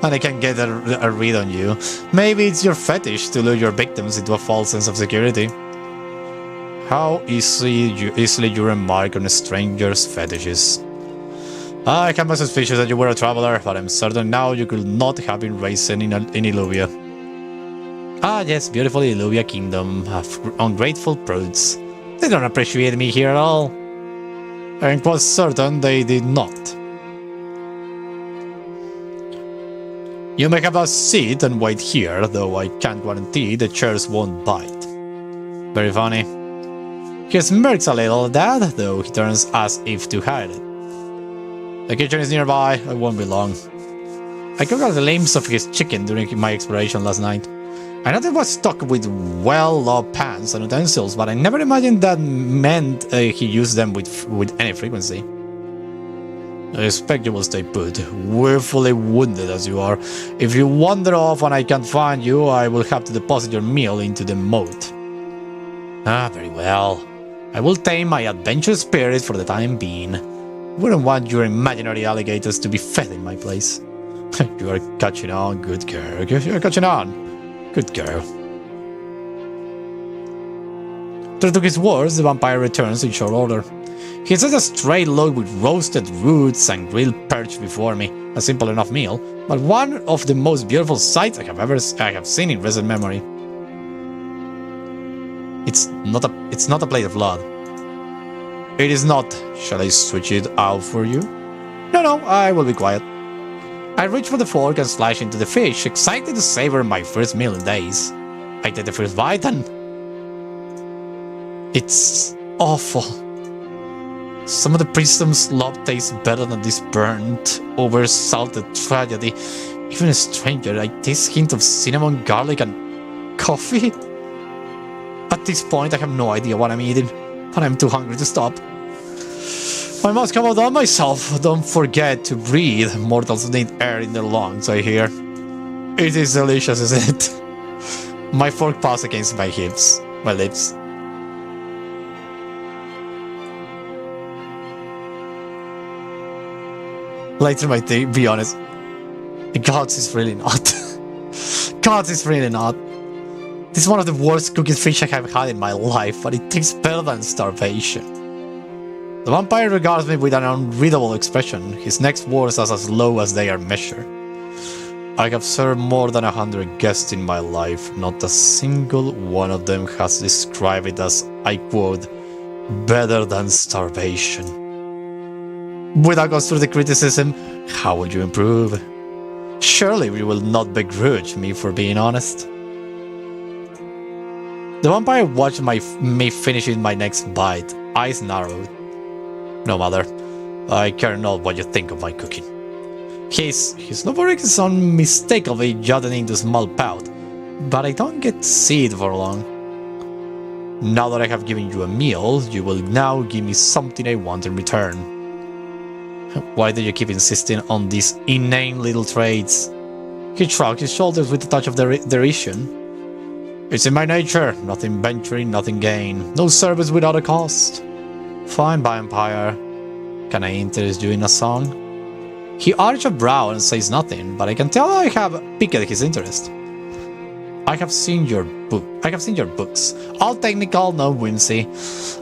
And I can get a read on you. Maybe it's your fetish to lure your victims into a false sense of security. How easily you remark on a stranger's fetishes. I can be suspicious that you were a traveler, but I'm certain now you could not have been raised in Illuvia. Ah yes, beautiful Illuvia kingdom of ungrateful prudes. They don't appreciate me here at all. I'm quite certain they did not. You may have a seat and wait here, though I can't guarantee the chairs won't bite. Very funny. He smirks a little at that, though he turns as if to hide it. The kitchen is nearby, I won't be long. I got a glimpse of his chicken during my exploration last night. I noticed it was stocked with well-loved pans and utensils, but I never imagined that meant he used them with any frequency. I expect you will stay put, willfully wounded as you are. If you wander off and I can't find you, I will have to deposit your meal into the moat. Ah, very well. I will tame my adventurous spirit for the time being. Wouldn't want your imaginary alligators to be fed in my place. You are catching on, good girl. You're catching on. Good girl. True to his words, the vampire returns in short order. He sets a straight load with roasted roots and grilled perch before me, a simple enough meal, but one of the most beautiful sights I have seen in recent memory. It's not a plate of blood. It is not. Shall I switch it out for you? No, I will be quiet. I reach for the fork and slice into the fish, excited to savor my first meal in days. I take the first bite and... it's awful. Some of the prison's love tastes better than this burnt, over-salted tragedy. Even a stranger, I taste hint of cinnamon, garlic, and coffee. At this point, I have no idea what I'm eating, but I'm too hungry to stop. I must come out on myself. Don't forget to breathe. Mortals need air in their lungs, I hear. It is delicious, isn't it? My fork paws against my lips. Later might be honest. Gods is really not. Gods is really not. This is one of the worst cooking fish I have had in my life, but it tastes better than starvation. The vampire regards me with an unreadable expression. His next words are as low as they are measured. I have served more than 100 guests in my life. Not a single one of them has described it as, I quote, better than starvation. Without constructive criticism, how will you improve? Surely you will not begrudge me for being honest. The vampire watched me finishing my next bite, eyes narrowed. No matter, I care not what you think of my cooking. His Novoric is unmistakably jutting into small pout, but I don't get to see it for long. Now that I have given you a meal, you will now give me something I want in return. Why do you keep insisting on these inane little traits? He shrugged his shoulders with a touch of derision. It's in my nature. Nothing venturing, nothing gain. No service without a cost. Fine, vampire. Can I interest you in a song? He arches a brow and says nothing, but I can tell I have piqued his interest. I have seen your books. All technical, no whimsy.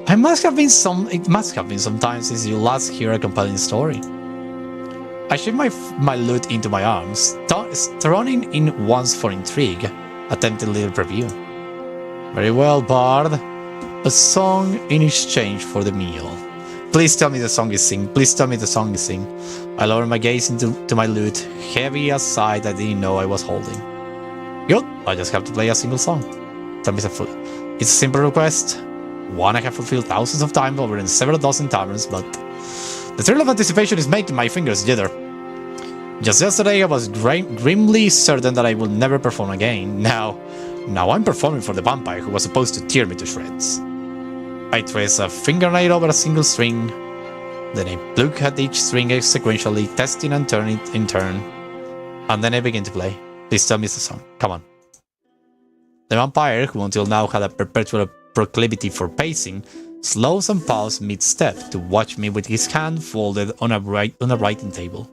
It must have been some time since you last heard a compelling story. I shift my lute into my arms, throwing in once for intrigue, attempting a little preview. Very well, Bard. A song in exchange for the meal. Please tell me the song is sing. Please tell me the song is sing. I lower my gaze into my lute, heavy a sigh I didn't know I was holding. Good, I just have to play a single song. Tell me it's a simple request. One I have fulfilled thousands of times over in several dozen taverns, but the thrill of anticipation is making my fingers jither. Just yesterday I was grimly certain that I will never perform again. Now, Now I'm performing for the vampire who was supposed to tear me to shreds. I trace a fingernail over a single string, then I look at each string sequentially, testing and turning it in turn, and then I begin to play. Please tell me it's a song. Come on. The vampire, who until now had a perpetual proclivity for pacing, slows and pauses mid-step to watch me with his hand folded on a writing table.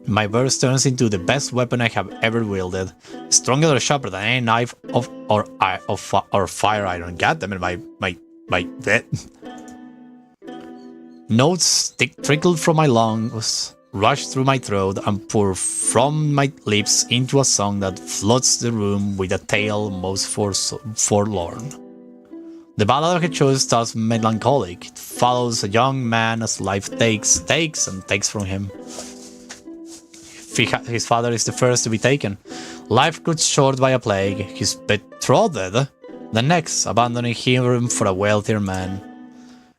My verse turns into the best weapon I have ever wielded, stronger or sharper than any knife or fire iron. God damn it, my dead. Notes trickle from my lungs, rush through my throat, and pour from my lips into a song that floods the room with a tale most forlorn. The ballad of Hecho starts melancholic. It follows a young man as life takes from him. His father is the first to be taken. Life cut short by a plague. His betrothed, the next, abandoning him for a wealthier man.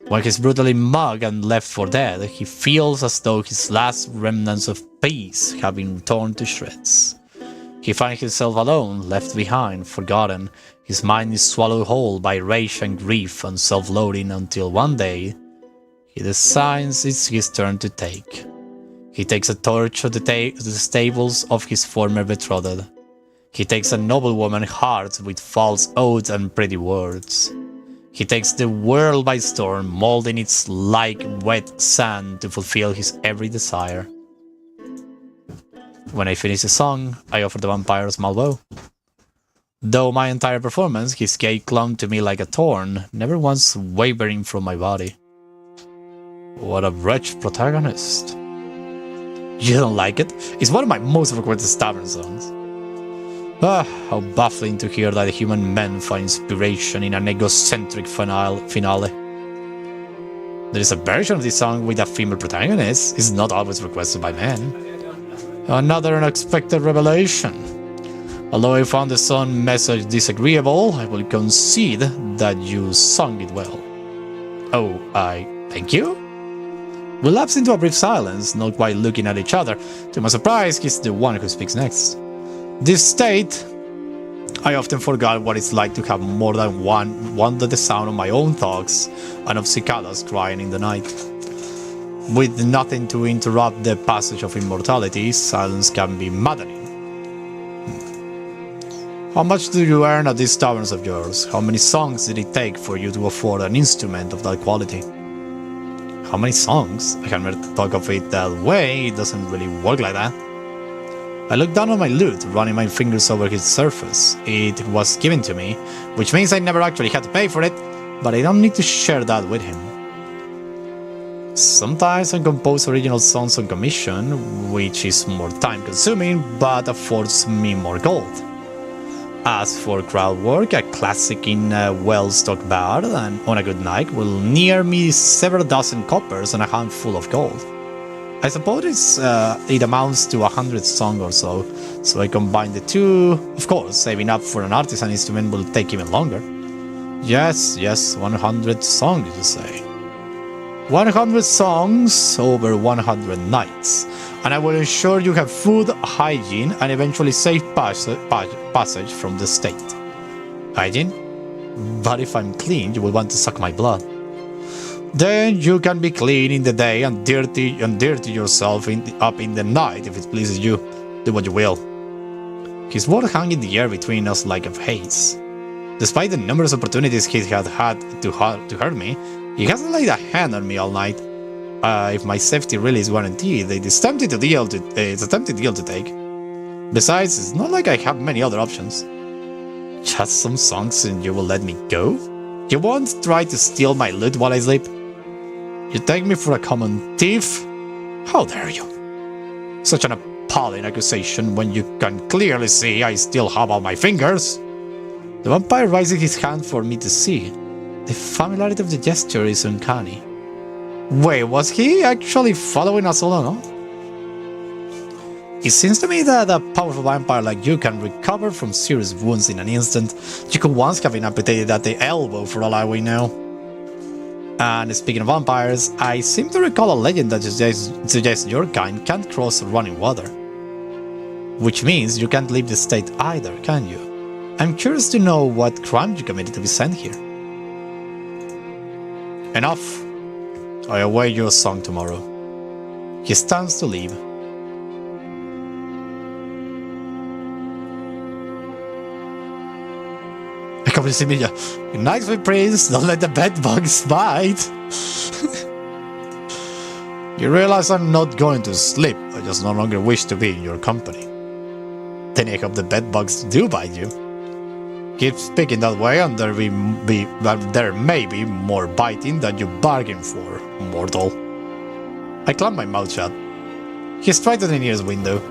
When he's brutally mugged and left for dead, he feels as though his last remnants of peace have been torn to shreds. He finds himself alone, left behind, forgotten. His mind is swallowed whole by rage and grief and self-loathing until one day, he decides it's his turn to take. He takes a torch to the stables of his former betrothed. He takes a noblewoman heart with false oaths and pretty words. He takes the world by storm, molding it like wet sand to fulfill his every desire. When I finish the song, I offer the vampire a small bow. Though my entire performance, his gaze clung to me like a thorn, never once wavering from my body. What a wretched protagonist. You don't like it? It's one of my most requested tavern songs. Ah, how baffling to hear that human men find inspiration in an egocentric finale. There is a version of this song with a female protagonist. It's not always requested by men. Another unexpected revelation. Although I found the song message disagreeable, I will concede that you sung it well. Oh, thank you? We lapse into a brief silence, not quite looking at each other. To my surprise, he's the one who speaks next. This state, I often forgot what it's like to have more than one the sound of my own thoughts and of cicadas crying in the night. With nothing to interrupt the passage of immortality, silence can be maddening. How much do you earn at these taverns of yours? How many songs did it take for you to afford an instrument of that quality? How many songs? I can never talk of it that way, it doesn't really work like that. I look down on my lute, running my fingers over its surface. It was given to me, which means I never actually had to pay for it, but I don't need to share that with him. Sometimes I compose original songs on commission, which is more time-consuming, but affords me more gold. As for crowd work, a classic in a well-stocked bar and on a good night will near me several dozen coppers and a handful of gold. I suppose it amounts to 100 songs or so I combine the two. Of course, saving up for an artisan instrument will take even longer. Yes, 100 songs, you say. 100 songs over 100 nights, and I will ensure you have food, hygiene, and eventually safe passage from the state. Hygiene? But if I'm clean, you will want to suck my blood. Then you can be clean in the day and dirty yourself up in the night if it pleases you. Do what you will. His word hung in the air between us like a haze. Despite the numerous opportunities he had to hurt me, he hasn't laid a hand on me all night. If my safety really is guaranteed, it's a tempting deal to take. Besides, it's not like I have many other options. Just some songs and you will let me go? You won't try to steal my loot while I sleep? You take me for a common thief? How dare you? Such an appalling accusation when you can clearly see I still have all my fingers. The vampire raises his hand for me to see. The familiarity of the gesture is uncanny. Wait, was he actually following us all along? It seems to me that a powerful vampire like you can recover from serious wounds in an instant. You could once have been amputated at the elbow for all we know. And speaking of vampires, I seem to recall a legend that suggests your kind can't cross running water. Which means you can't leave the state either, can you? I'm curious to know what crime you committed to be sent here. Enough. I await your song tomorrow. He stands to leave. I come to see me. Good night, my prince. Don't let the bedbugs bite. You realize I'm not going to sleep. I just no longer wish to be in your company. Then I hope the bedbugs do bite you. Keep speaking that way, and there may be more biting than you bargained for, mortal. I clamped my mouth shut. He straightened the nearest window.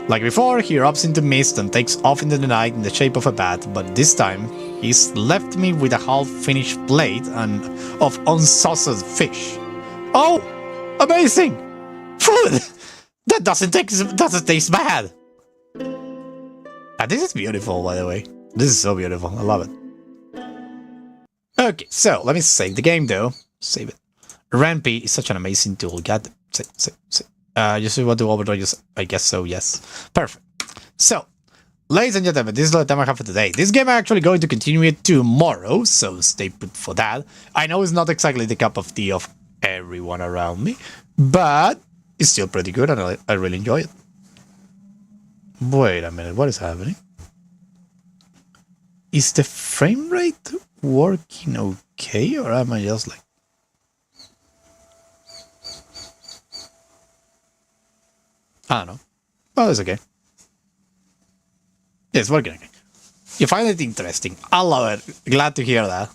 Like before, he erupts into mist and takes off into the night in the shape of a bat, but this time, he's left me with a half-finished plate of unsauced fish. Oh! Amazing! Food! That doesn't taste bad! This is beautiful, by the way. This is so beautiful. I love it. Okay, so let me save the game, though. Save it. Rampy is such an amazing tool. God, save. You see what to overdrive? Just, I guess so, yes. Perfect. So, ladies and gentlemen, this is all the time I have for today. This game I'm actually going to continue it tomorrow, so stay put for that. I know it's not exactly the cup of tea of everyone around me, but it's still pretty good and I really enjoy it. Wait a minute, what is happening? Is the frame rate working okay, or am I just like... I don't know. Well, it's okay. Yeah, it's working okay. You find it interesting. I love it. Glad to hear that.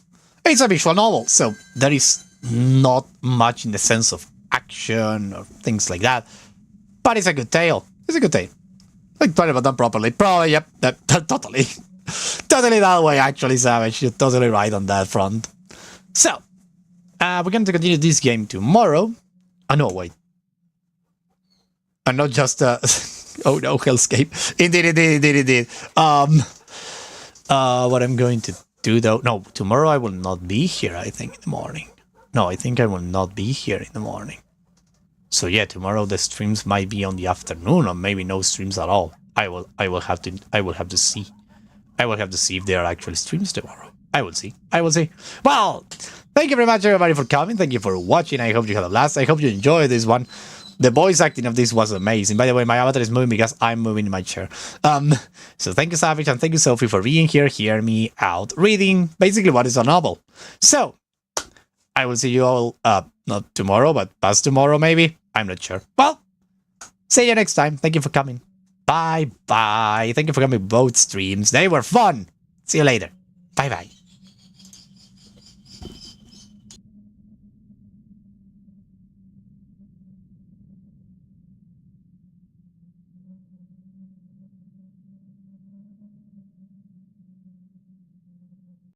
It's a visual novel, so there is not much in the sense of action or things like that. But it's a good tale. It's a good tale. Like, played it done properly. Probably, yep. Totally. Totally that way, actually, Savage. You're totally right on that front. So, we're going to continue this game tomorrow. Oh, no, wait. And not just oh no, Hellscape. Indeed. What I'm going to do though, no, tomorrow I will not be here, I think, in the morning. No, I think I will not be here in the morning. So yeah, tomorrow the streams might be on the afternoon, or maybe no streams at all. I will have to see. I will have to see if there are actually streams tomorrow. I will see. Well, thank you very much everybody for coming. Thank you for watching. I hope you had a blast. I hope you enjoyed this one. The voice acting of this was amazing. By the way, my avatar is moving because I'm moving in my chair. So thank you, Savage, and thank you, Sophie, for being here, hearing me out, reading basically what is a novel. So, I will see you all, not tomorrow, but past tomorrow, maybe. I'm not sure. Well, see you next time. Thank you for coming. Bye-bye. Thank you for coming both streams. They were fun. See you later. Bye-bye.